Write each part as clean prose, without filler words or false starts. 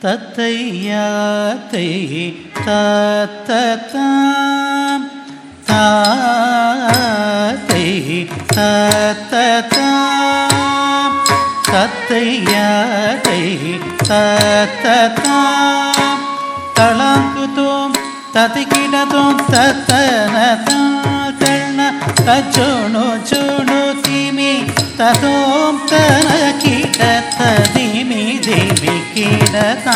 தத்தையாத்தை தத்ததாம் தாத்தை தத்ததாம் தத்தையாத்தை தத்ததாம் தளாங்குதோம் ததிகிடதோம் தத்தனதாம் தண்ண தச்சோணு சோணு திமி ததோம் தனகிட ததிமி தேவி கிடதாத்தை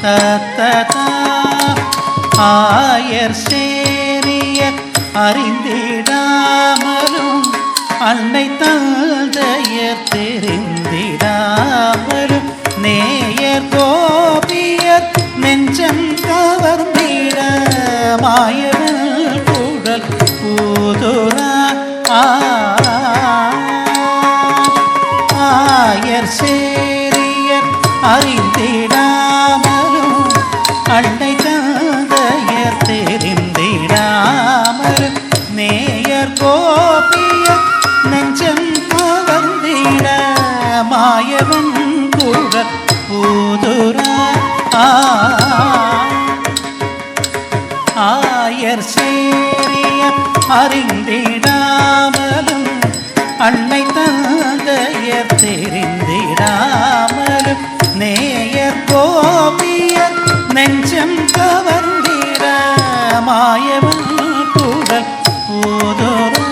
தத்ததாம் ஆயர் சேரியர் அறிந்திடாமலும் அன்னை தந்தையர் தெரிந்திடாமலும் நேயர் கோபியர் நெஞ்சம் கவர்ந்திட மாயவன் குழல் பூதுரா ஆயர் சேரியர் அறிந்திடாமலும் அன்னை தந்தையர் தெரிந்திடாமலும் நேயர் கோபியர் நெஞ்சம் கவர்ந்திட மாயவன் குழல் பூதுரா ஆயர் சேரியர் அறிந்திடாமலும் அன்னை தந்தையர் தெரிந்திடாமலும் நேயர் கோபியர் நெஞ்சம் கவர்ந்திட மாயவன் குழல் பூதுரா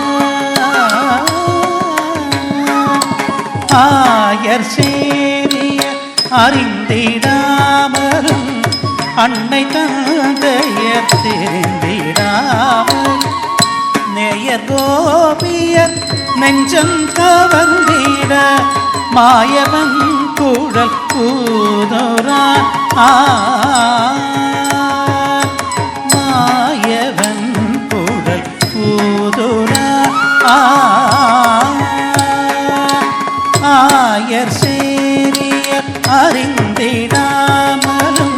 ஆயர் சேரியர் அறிந்திடாமலும் அன்னை தந்தையர் தெரிந்திடாமல் நேயர் கோபியர் நெஞ்சம் கவர்ந்திட மாயவன் குழல் பூதுரா மாயவன் குழல் பூதுரா ஆயர் சேரியர் அறிந்திடாமலும்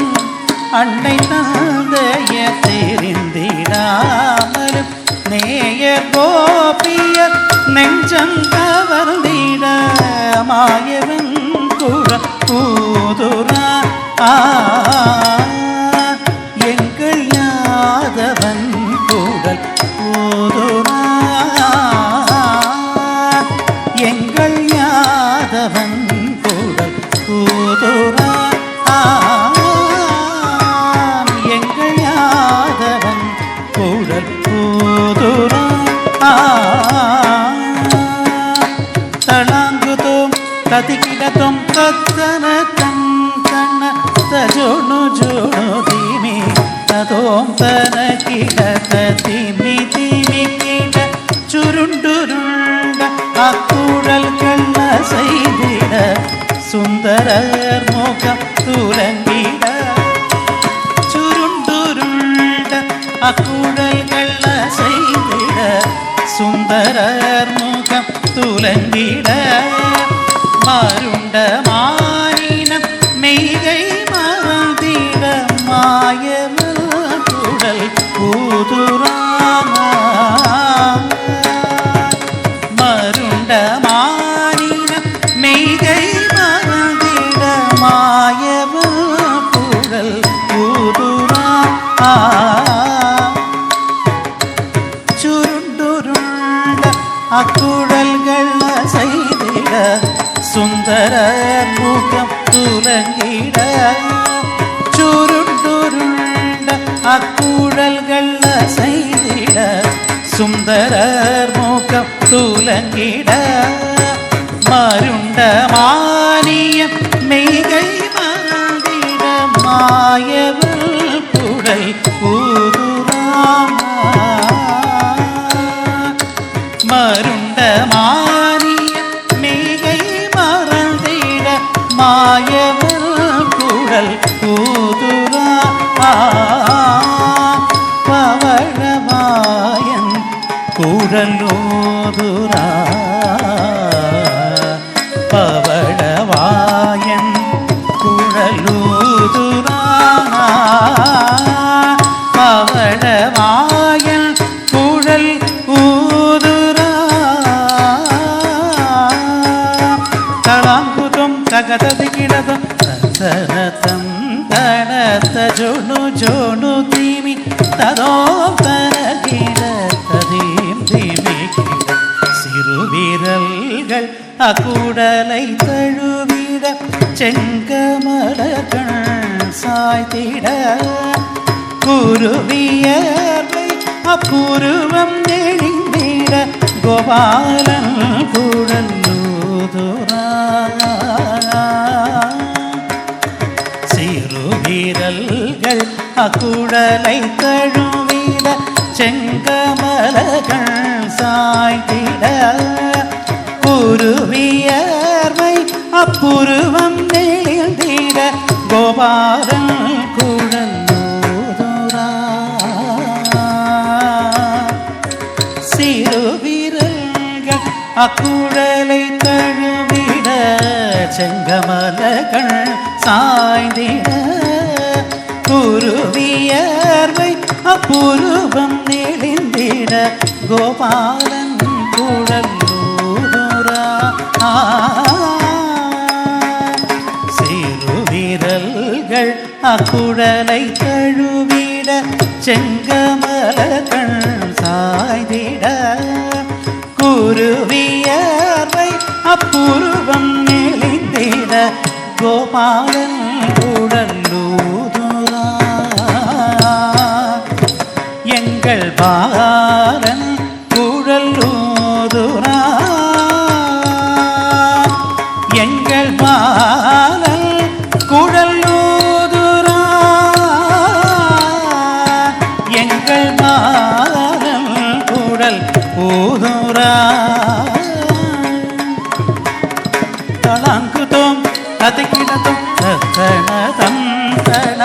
அன்னை தந்தையர் தெரிந்திடாமலும் நேயர் கோபியர் நெஞ்சம் கவர்ந்திட மாயவன் குழல் பூதுரா எங்கள் யாதவன் குழல் பூதுரா எங்கள் யாதவன் குழல் பூதுரா எங்கள் யாதவன் குழல் பூதுரா தளாங்குதோம் ததிகிடதோம் தத்தன தன் தன தஜோணு ஜோணு திமி ததோம் தன கிட திமி திமி கிட சுருண்டுருண்ட அக்குழல்கள் செய்திட சுந்தரர் முகம் துலங்கிட சுருண்டுருண்ட அக்குழல்கள் செய்திட சுந்தரர் முகம் துலங்கிட மருண்ட மானினம் மெய்கை மறந்திட மாயவன் குழல் பூதுரா மருண்ட மானினம் மெய்கை மறந்திட மாயவன் குழல் பூதுரா சுருண்டுருண்ட அக்குழல்கள் செய்திட சுந்தரர் முகம் துலங்கிட சுருண்டுருண்ட அக்குழல்கள் செய்திட சுந்தரர் முகம் துலங்கிட மருண்ட மானியம் மெய்கை மறந்திட மாயவன் குழல் பூதுரா மருண்ட மானியம் மெய்கை மறந்திட மாயவன் குழல் பூதுரா பவழவாயன் குழலோதுரா பவழவாயன் குழலோதுரா பவழவாயன் குழல் ஊதுரா தளாங்குதும் தக ತಗತದಿ ಗಿಡದ ತರತಂ ತಡತ ಜೋಣು ಜೋಣು ದೀಮಿ ತದೋ ತರ ಗಿಡ ததீம் தீமி சிறுவிரல்கள் அக்குடலை தழுவிட செங்கமலர்கள் சாய்த்திட குருவியர்வை அப்புருவம் நெளிந்திட கோபாலன் குழலூதுரா சிறுவிரல்கள் அக்குடலை தழுவிட செங்கமலகள் சாய்த்திட குருவியர்வை அப்புருவம் நெளிந்திட கோபாலன் குழலூதுரா சிறுவிரல்கள் அக்குடலை தழுவிட செங்கமலகள் சாய்ந்திட குருவியர்வை அப்புருவம் நெளிந்திட கோபாலன் குழலூதுரா சிறுவிரல்கள் அக்குடலை தழுவிட செங்கமலகள் சாய்ந்திட குருவியர்வை அப்புருவம் நெளிந்திட கோபாலன் குழலூதுரா எங்கள் பாலன் குழலூதுரா எங்கள் பாலன் குழலூதுரா எங்கள் பாலன் குழல் ஊதுரா தளாங்குதோம் ததிக்கிடதும் தத்தனதம் தன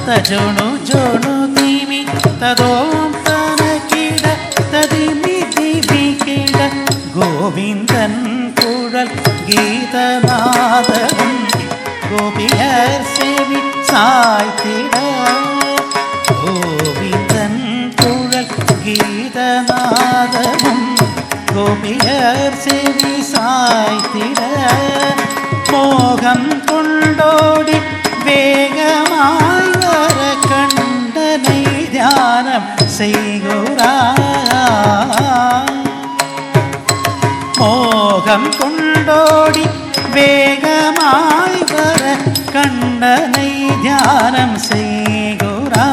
தஜோணு ஜோணு தீமி ததோம் தனக்கிட ததிமி தீமி கிட கோவிந்தன் குழல் கீதநாதம் கோபியர் செவி சாய்த்திட கோவிந்தன் குழல் கீதநாதமும் கோபியர் செவி சாய்த்திட மோகம் கொண்டோடி வேகமாய் வர கண்டனை தியானம் செய்குரா மோகம் கொண்டோடி வேகமாய் வர கண்டனை தியானம் செய்குரா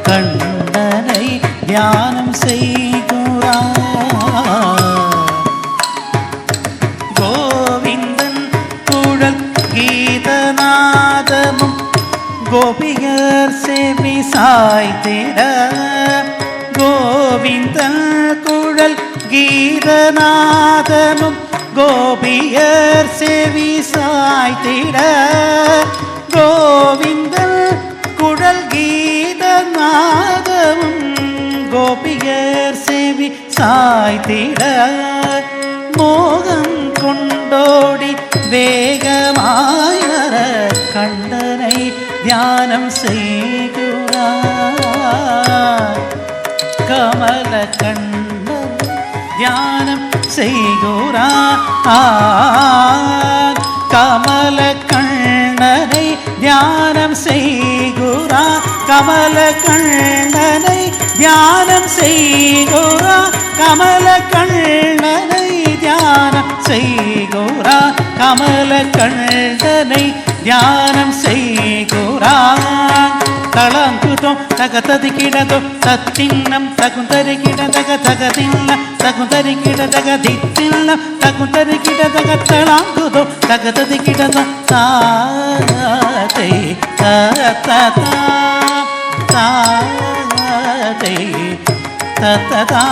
கண்டனை தியானம் செய்குரா கோவிந்தன் குழல் கீதநாதமும் கோபியர் செவி சாய்த்திட கோவிந்தன் குழல் கீதநாதமும் கோபியர் செவி சாய்த்திட கோவிந்தன் குழல் கீதநாதமும் கோபியர் செவி சாய்த்திட மோகம் கொண்டோடி வேகமாய் வர கண்டனை தியானம் செய்குரா கமல கண்ணன் தியானம் செய்குரா கமல கண்ணனை தியானம் செய்குரா கமல கண்ணனை தியானம் செய்குரா கமல கண்ணனை தியானம் செய்குரா கமல கண்ணனை தியானம் செய்குரா தளாங்குதோம் தகததி கிடதோ தத்தின்னம் தகுந்தரி கிடதக தகதின்னம் தகுந்தரி கிடதக தித்தின்னம் தகுந்தரி கிடதக தளாங்குதோ தகததி கிடதோ தாதை தத்ததா தாதை தத்ததா